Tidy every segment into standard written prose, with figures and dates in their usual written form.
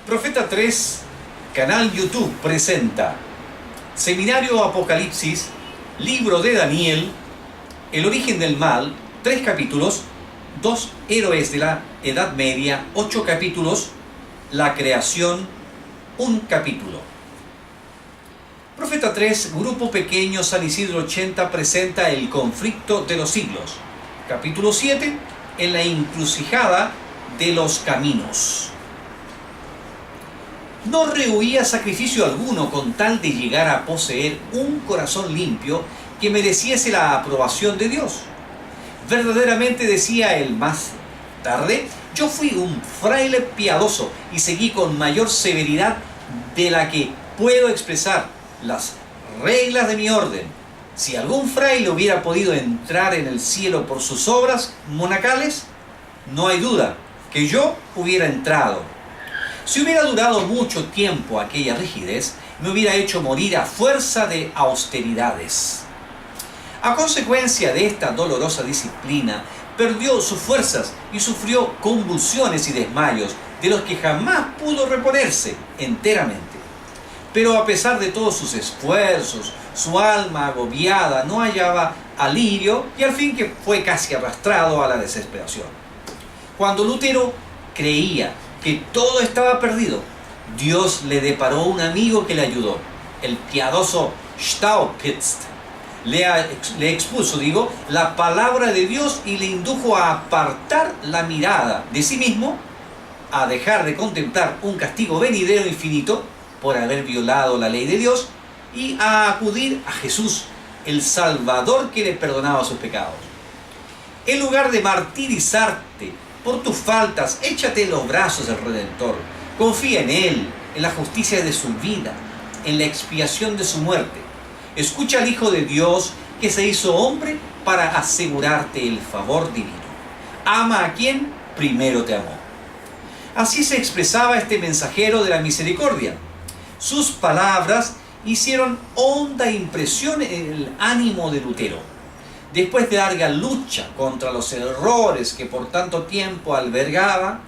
Profeta 3, canal YouTube, presenta Seminario Apocalipsis, Libro de Daniel, El origen del mal, 3 capítulos, 2 héroes de la Edad Media, 8 capítulos, la creación, 1 capítulo. Profeta 3, Grupo Pequeño, San Isidro 80, presenta El conflicto de los siglos. Capítulo 7, En la encrucijada de los caminos. No rehuía sacrificio alguno con tal de llegar a poseer un corazón limpio que mereciese la aprobación de Dios. Verdaderamente, decía él más tarde, yo fui un fraile piadoso y seguí con mayor severidad de la que puedo expresar las reglas de mi orden. Si algún fraile hubiera podido entrar en el cielo por sus obras monacales, no hay duda que yo hubiera entrado. Si hubiera durado mucho tiempo aquella rigidez, me hubiera hecho morir a fuerza de austeridades. A consecuencia de esta dolorosa disciplina, perdió sus fuerzas y sufrió convulsiones y desmayos, de los que jamás pudo reponerse enteramente. Pero a pesar de todos sus esfuerzos, su alma agobiada no hallaba alivio y al fin que fue casi arrastrado a la desesperación. Cuando Lutero creía que todo estaba perdido, Dios le deparó un amigo que le ayudó, el piadoso Staupitz. Le expuso, la palabra de Dios y le indujo a apartar la mirada de sí mismo, a dejar de contemplar un castigo venidero infinito por haber violado la ley de Dios y a acudir a Jesús, el Salvador que le perdonaba sus pecados. En lugar de martirizarte por tus faltas, échate en los brazos del Redentor. Confía en Él, en la justicia de su vida, en la expiación de su muerte. Escucha al Hijo de Dios que se hizo hombre para asegurarte el favor divino. Ama a quien primero te amó. Así se expresaba este mensajero de la misericordia. Sus palabras hicieron honda impresión en el ánimo de Lutero. Después de larga lucha contra los errores que por tanto tiempo albergara,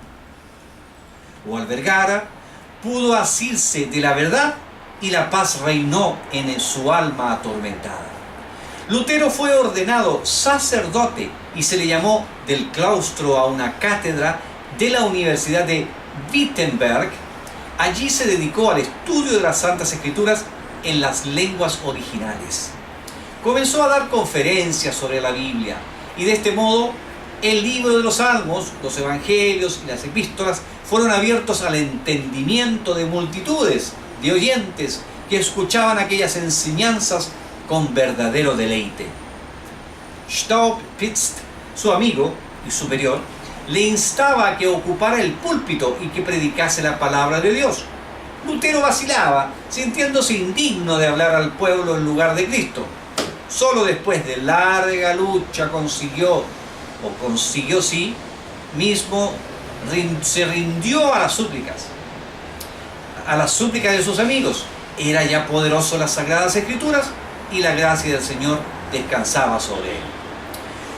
pudo asirse de la verdad y la paz reinó en su alma atormentada. Lutero fue ordenado sacerdote y se le llamó del claustro a una cátedra de la Universidad de Wittenberg. Allí se dedicó al estudio de las Santas Escrituras en las lenguas originales. Comenzó a dar conferencias sobre la Biblia y de este modo el libro de los Salmos, los Evangelios y las Epístolas fueron abiertos al entendimiento de multitudes de oyentes que escuchaban aquellas enseñanzas con verdadero deleite. Staupitz, su amigo y superior, le instaba a que ocupara el púlpito y que predicase la palabra de Dios. Lutero vacilaba, sintiéndose indigno de hablar al pueblo en lugar de Cristo. Solo después de larga lucha consiguió sí mismo, se rindió a las súplicas de sus amigos. Era ya poderoso las Sagradas Escrituras y la gracia del Señor descansaba sobre él.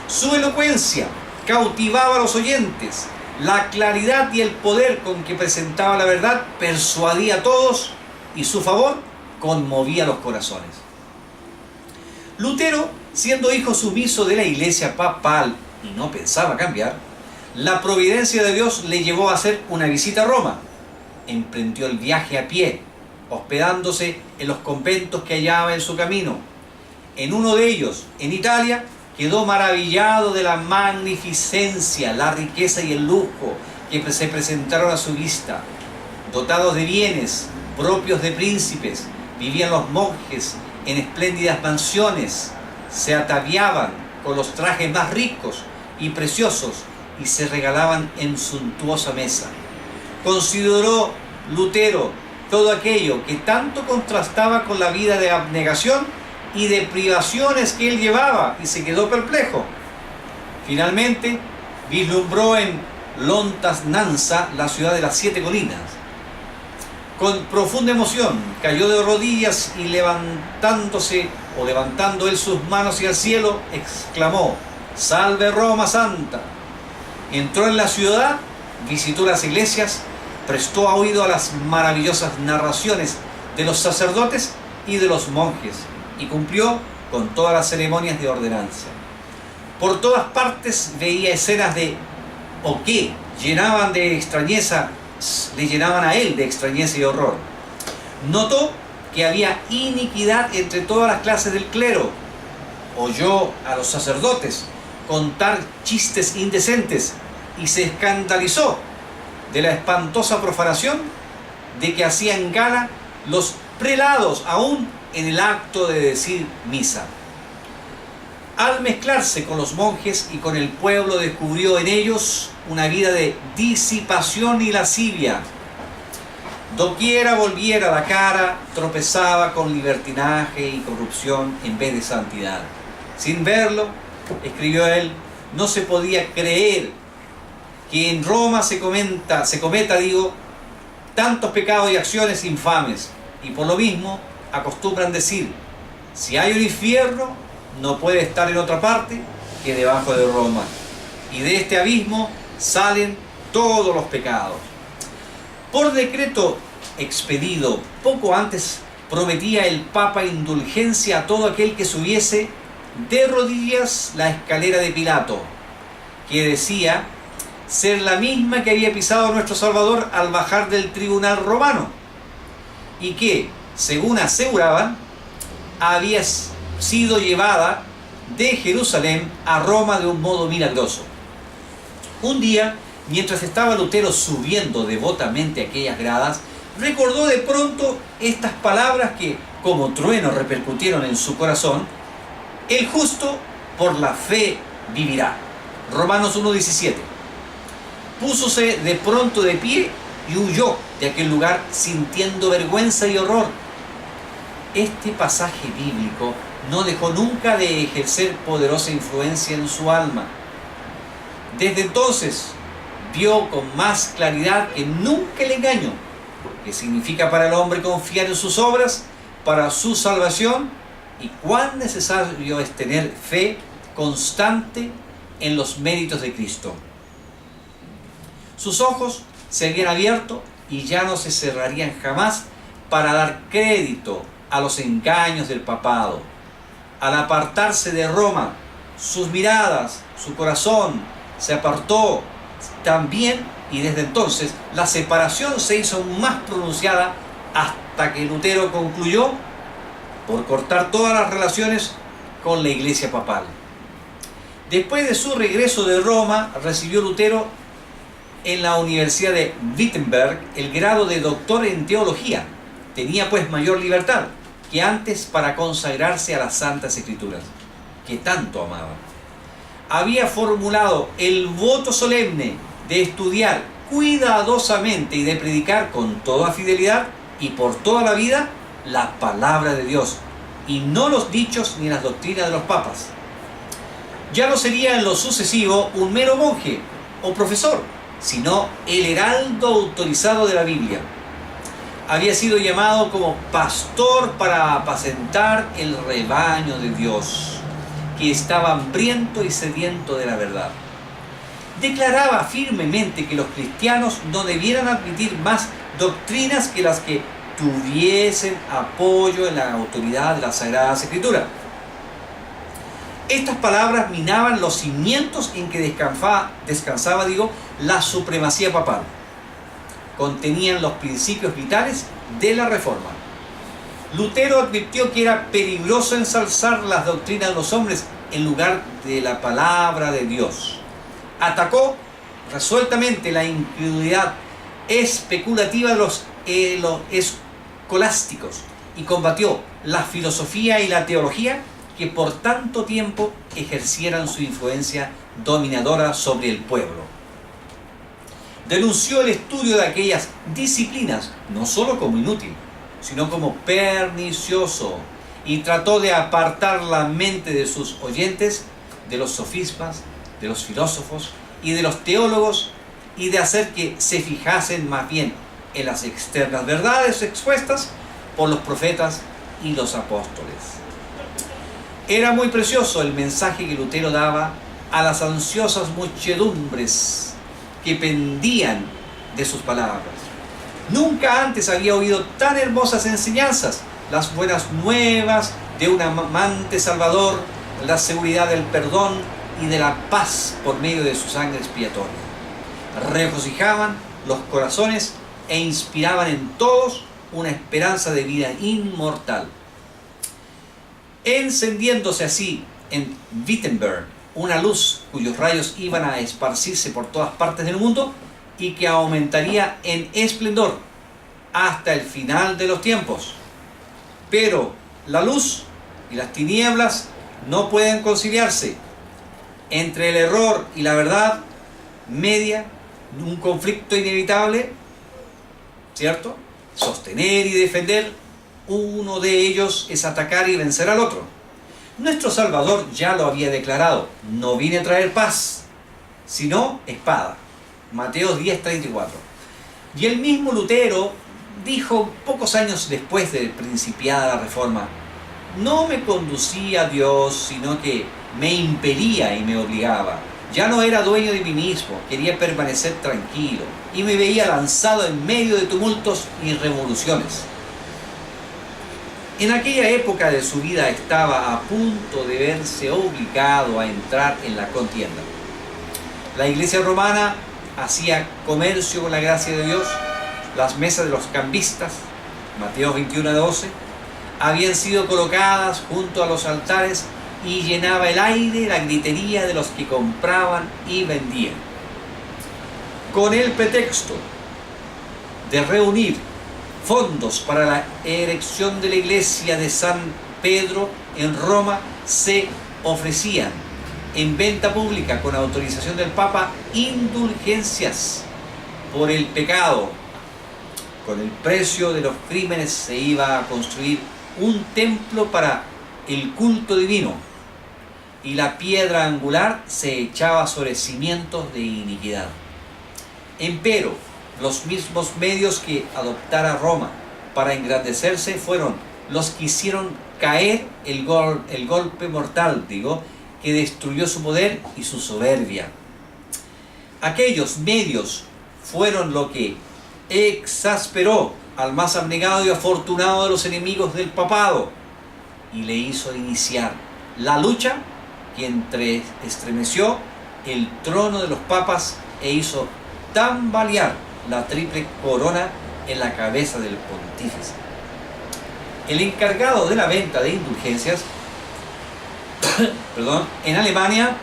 Su elocuencia cautivaba a los oyentes. La claridad y el poder con que presentaba la verdad persuadía a todos y su favor conmovía los corazones. Lutero, siendo hijo sumiso de la Iglesia papal y no pensaba cambiar, la providencia de Dios le llevó a hacer una visita a Roma. Emprendió el viaje a pie, hospedándose en los conventos que hallaba en su camino. En uno de ellos, en Italia, quedó maravillado de la magnificencia, la riqueza y el lujo que se presentaron a su vista. Dotados de bienes propios de príncipes, vivían los monjes en espléndidas mansiones, se ataviaban con los trajes más ricos y preciosos y se regalaban en suntuosa mesa. Consideró Lutero todo aquello que tanto contrastaba con la vida de abnegación y de privaciones que él llevaba y se quedó perplejo. Finalmente vislumbró en Lontananza la ciudad de las 7 colinas. Con profunda emoción cayó de rodillas y levantando él sus manos hacia el cielo, exclamó: «Salve Roma Santa». Entró en la ciudad, visitó las iglesias prestó oído a las maravillosas narraciones de los sacerdotes y de los monjes y cumplió con todas las ceremonias de ordenanza. Por todas partes veía escenas que llenaban de extrañeza, le llenaban a él de extrañeza y horror. Notó que había iniquidad entre todas las clases del clero. Oyó a los sacerdotes contar chistes indecentes y se escandalizó de la espantosa profanación de que hacían gala los prelados aún en el acto de decir misa. Al mezclarse con los monjes y con el pueblo, descubrió en ellos una vida de disipación y lascivia. Doquiera volviera la cara, tropezaba con libertinaje y corrupción en vez de santidad. Sin verlo, escribió él, no se podía creer que en Roma se cometa, tantos pecados y acciones infames. Y por lo mismo acostumbran decir, si hay un infierno, no puede estar en otra parte que debajo de Roma. Y de este abismo salen todos los pecados. Por decreto expedido poco antes, prometía el Papa indulgencia a todo aquel que subiese de rodillas la escalera de Pilato, que decía ser la misma que había pisado nuestro Salvador al bajar del tribunal romano, y que, según aseguraban, había sido llevada de Jerusalén a Roma de un modo milagroso. Un día, mientras estaba Lutero subiendo devotamente aquellas gradas, recordó de pronto estas palabras que, como trueno, repercutieron en su corazón: el justo por la fe vivirá. Romanos 1:17. Púsose de pronto de pie y huyó de aquel lugar sintiendo vergüenza y horror. Este pasaje bíblico no dejó nunca de ejercer poderosa influencia en su alma. Desde entonces vio con más claridad que nunca el engaño, que significa para el hombre confiar en sus obras para su salvación, y cuán necesario es tener fe constante en los méritos de Cristo. Sus ojos se habían abierto y ya no se cerrarían jamás para dar crédito a los engaños del papado. Al apartarse de Roma, sus miradas, su corazón se apartó también, y desde entonces la separación se hizo más pronunciada hasta que Lutero concluyó por cortar todas las relaciones con la Iglesia papal. Después de su regreso de Roma, recibió Lutero en la Universidad de Wittenberg el grado de doctor en teología. Tenía pues mayor libertad que antes para consagrarse a las Santas Escrituras, que tanto amaba. Había formulado el voto solemne de estudiar cuidadosamente y de predicar con toda fidelidad y por toda la vida la palabra de Dios, y no los dichos ni las doctrinas de los papas. Ya no sería en lo sucesivo un mero monje o profesor, sino el heraldo autorizado de la Biblia. Había sido llamado como pastor para apacentar el rebaño de Dios, que estaba hambriento y sediento de la verdad. Declaraba firmemente que los cristianos no debieran admitir más doctrinas que las que tuviesen apoyo en la autoridad de las Sagradas Escrituras. Estas palabras minaban los cimientos en que descansaba la supremacía papal. Contenían los principios vitales de la Reforma. Lutero advirtió que era peligroso ensalzar las doctrinas de los hombres en lugar de la palabra de Dios. Atacó resueltamente la incredulidad especulativa de los escolásticos y combatió la filosofía y la teología que por tanto tiempo ejercieran su influencia dominadora sobre el pueblo. Denunció el estudio de aquellas disciplinas no solo como inútil, sino como pernicioso, y trató de apartar la mente de sus oyentes de los sofismas, de los filósofos y de los teólogos, y de hacer que se fijasen más bien en las externas verdades expuestas por los profetas y los apóstoles. Era muy precioso el mensaje que Lutero daba a las ansiosas muchedumbres que pendían de sus palabras. Nunca antes había oído tan hermosas enseñanzas, las buenas nuevas de un amante Salvador, la seguridad del perdón y de la paz por medio de su sangre expiatoria. Regocijaban los corazones e inspiraban en todos una esperanza de vida inmortal. Encendiéndose así en Wittenberg una luz cuyos rayos iban a esparcirse por todas partes del mundo y que aumentaría en esplendor hasta el final de los tiempos. Pero la luz y las tinieblas no pueden conciliarse. Entre el error y la verdad media un conflicto inevitable, ¿cierto? Sostener y defender, uno de ellos es atacar y vencer al otro. Nuestro Salvador ya lo había declarado: no vine a traer paz, sino espada. Mateo 10:34. Y el mismo Lutero dijo pocos años después de principiada la Reforma: no me conducía a Dios, sino que me impelía y me obligaba. Ya no era dueño de mí mismo, quería permanecer tranquilo y me veía lanzado en medio de tumultos y revoluciones. En aquella época de su vida estaba a punto de verse obligado a entrar en la contienda. La Iglesia romana hacía comercio con la gracia de Dios. Las mesas de los cambistas, Mateo 21:12, habían sido colocadas junto a los altares y llenaba el aire la gritería de los que compraban y vendían. Con el pretexto de reunir fondos para la erección de la iglesia de San Pedro en Roma, se ofrecían en venta pública con autorización del Papa indulgencias por el pecado. Con el precio de los crímenes se iba a construir un templo para el culto divino y la piedra angular se echaba sobre cimientos de iniquidad. Empero, los mismos medios que adoptara Roma para engrandecerse fueron los que hicieron caer el golpe mortal, que destruyó su poder y su soberbia. Aquellos medios fueron lo que exasperó al más abnegado y afortunado de los enemigos del papado y le hizo iniciar la lucha que estremeció el trono de los papas e hizo tambalear la triple corona en la cabeza del pontífice. El encargado de la venta de indulgencias en Alemania,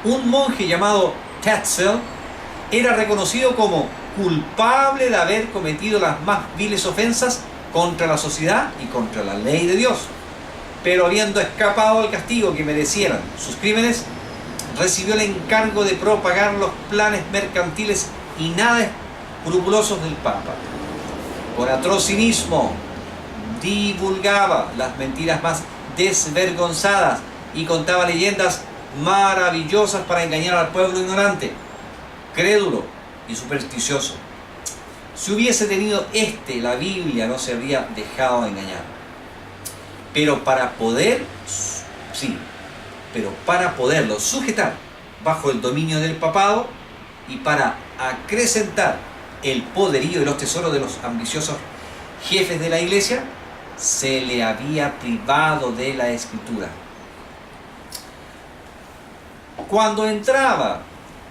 un monje llamado Tetzel, era reconocido como culpable de haber cometido las más viles ofensas contra la sociedad y contra la ley de Dios. Pero habiendo escapado al castigo que merecieran sus crímenes, recibió el encargo de propagar los planes mercantiles y nada escrupulosos del Papa. Con atroz cinismo divulgaba las mentiras más desvergonzadas y contaba leyendas maravillosas para engañar al pueblo ignorante, crédulo y supersticioso. Si hubiese tenido la Biblia no se habría dejado engañar. Pero para poderlo sujetar bajo el dominio del papado y para acrecentar el poderío y los tesoros de los ambiciosos jefes de la iglesia, se le había privado de la escritura. Cuando entraba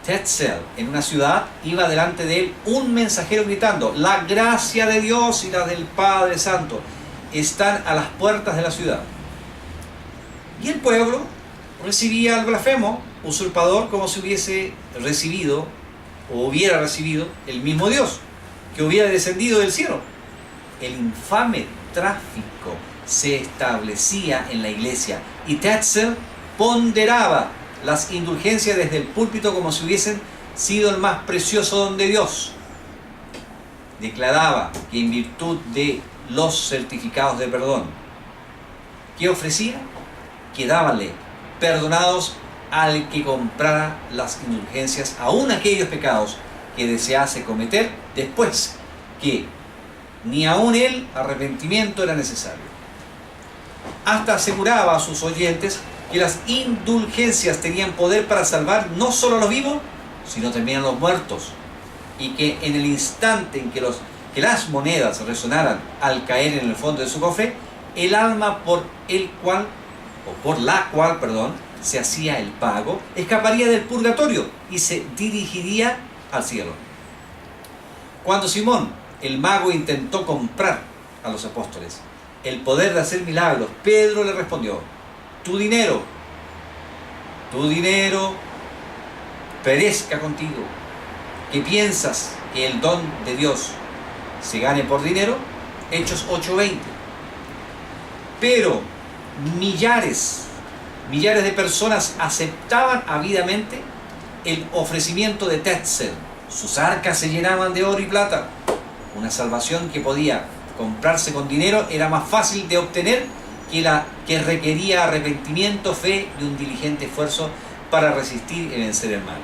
Tetzel en una ciudad, iba delante de él un mensajero gritando: la gracia de Dios y la del Padre Santo están a las puertas de la ciudad. Y el pueblo recibía al blasfemo usurpador como si hubiese recibido o hubiera recibido el mismo Dios que hubiera descendido del cielo. El infame tráfico se establecía en la iglesia y Tetzel ponderaba las indulgencias desde el púlpito como si hubiesen sido el más precioso don de Dios. Declaraba que en virtud de los certificados de perdón que ofrecía, quedábanle perdonados al que comprara las indulgencias, aun aquellos pecados que desease cometer después, que ni aun el arrepentimiento era necesario. Hasta aseguraba a sus oyentes que las indulgencias tenían poder para salvar no solo a los vivos, sino también a los muertos, y que en el instante en que los que las monedas resonaran al caer en el fondo de su cofre, el alma por la cual, se hacía el pago, escaparía del purgatorio y se dirigiría al cielo. Cuando Simón, el mago, intentó comprar a los apóstoles el poder de hacer milagros, Pedro le respondió: tu dinero perezca contigo. ¿Qué piensas que el don de Dios se gane por dinero? Hechos 8:20. Pero millares de personas aceptaban ávidamente el ofrecimiento de Tetzel. Sus arcas se llenaban de oro y plata. Una salvación que podía comprarse con dinero era más fácil de obtener que la que requería arrepentimiento, fe y un diligente esfuerzo para resistir y vencer el mal.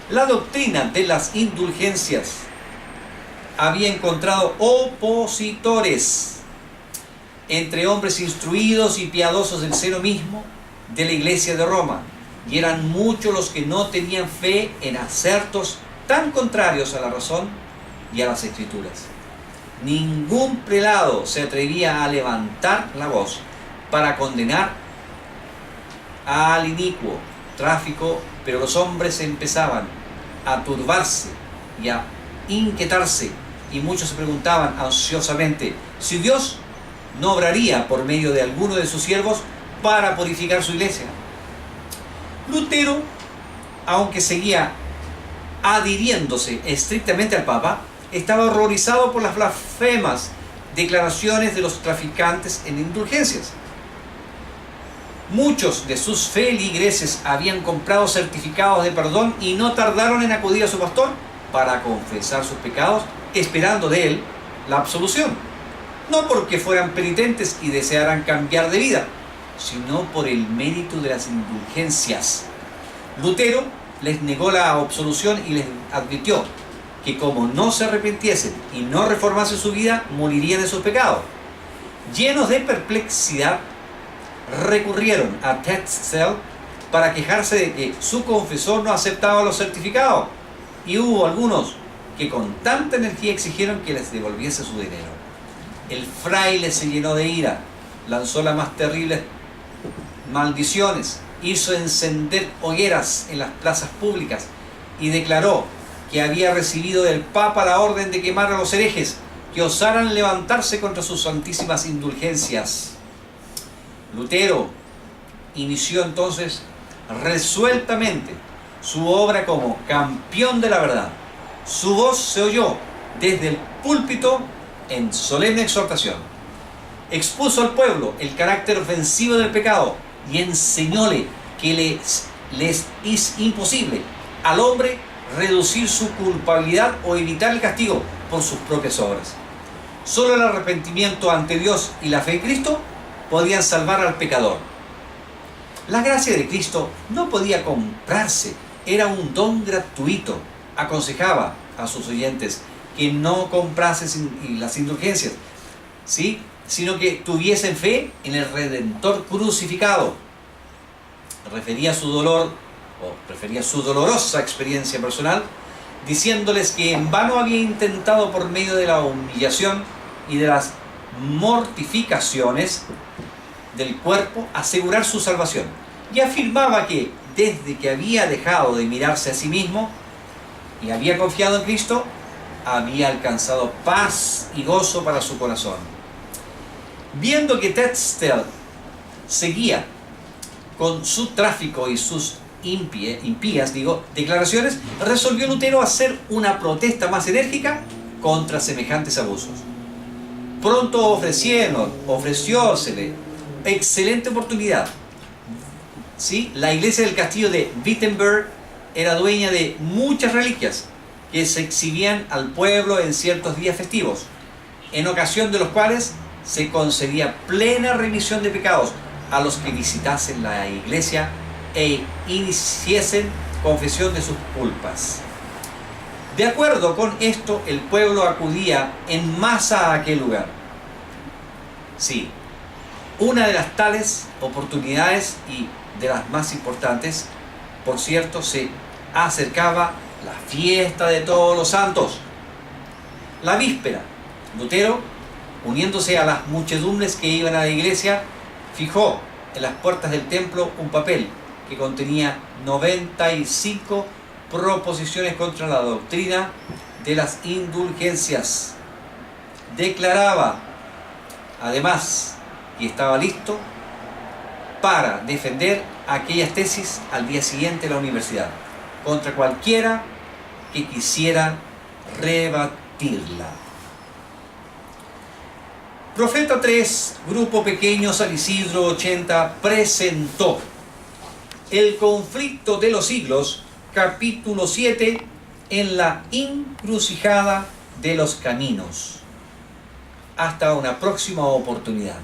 La doctrina de las indulgencias había encontrado opositores entre hombres instruidos y piadosos del seno mismo de la Iglesia de Roma, y eran muchos los que no tenían fe en acertos tan contrarios a la razón y a las Escrituras. Ningún prelado se atrevía a levantar la voz para condenar al inicuo tráfico, pero los hombres empezaban a turbarse y a inquietarse, y muchos se preguntaban ansiosamente si Dios no obraría por medio de alguno de sus siervos para purificar su iglesia. Lutero, aunque seguía adhiriéndose estrictamente al Papa, estaba horrorizado por las blasfemas declaraciones de los traficantes en indulgencias. Muchos de sus feligreses habían comprado certificados de perdón y no tardaron en acudir a su pastor para confesar sus pecados, esperando de él la absolución. No porque fueran penitentes y desearan cambiar de vida, sino por el mérito de las indulgencias. Lutero les negó la absolución y les advirtió que como no se arrepintiesen y no reformasen su vida, morirían de sus pecados. Llenos de perplejidad, recurrieron a Tetzel para quejarse de que su confesor no aceptaba los certificados, y hubo algunos que con tanta energía exigieron que les devolviese su dinero. El fraile se llenó de ira, lanzó las más terribles maldiciones, hizo encender hogueras en las plazas públicas y declaró que había recibido del Papa la orden de quemar a los herejes que osaran levantarse contra sus santísimas indulgencias. Lutero inició entonces resueltamente su obra como campeón de la verdad. Su voz se oyó desde el púlpito en solemne exhortación. Expuso al pueblo el carácter ofensivo del pecado y enseñóle que les es imposible al hombre reducir su culpabilidad o evitar el castigo por sus propias obras. Solo el arrepentimiento ante Dios y la fe en Cristo podían salvar al pecador. La gracia de Cristo no podía comprarse, era un don gratuito. Aconsejaba a sus oyentes que no comprasen las indulgencias, ¿sí?, sino que tuviesen fe en el Redentor crucificado. Refería su dolorosa experiencia personal, diciéndoles que en vano había intentado por medio de la humillación y de las mortificaciones del cuerpo asegurar su salvación, y afirmaba que desde que había dejado de mirarse a sí mismo y había confiado en Cristo, había alcanzado paz y gozo para su corazón. Viendo que Tetzel seguía con su tráfico y sus impías declaraciones, resolvió Lutero hacer una protesta más enérgica contra semejantes abusos. Pronto ofreciósele excelente oportunidad. ¿Sí? La iglesia del castillo de Wittenberg era dueña de muchas reliquias que se exhibían al pueblo en ciertos días festivos, en ocasión de los cuales se concedía plena remisión de pecados a los que visitasen la iglesia e iniciesen confesión de sus culpas. De acuerdo con esto, el pueblo acudía en masa a aquel lugar. Sí, una de las tales oportunidades y de las más importantes, por cierto, se acercaba la fiesta de todos los santos. La víspera, Lutero, uniéndose a las muchedumbres que iban a la iglesia, fijó en las puertas del templo un papel que contenía 95 proposiciones contra la doctrina de las indulgencias. Declaraba, además, y estaba listo para defender aquellas tesis al día siguiente en la universidad, contra cualquiera que quisiera rebatirla. Profeta 3, Grupo Pequeño San Isidro 80, presentó El conflicto de los siglos, capítulo 7, en la encrucijada de los caminos. Hasta una próxima oportunidad.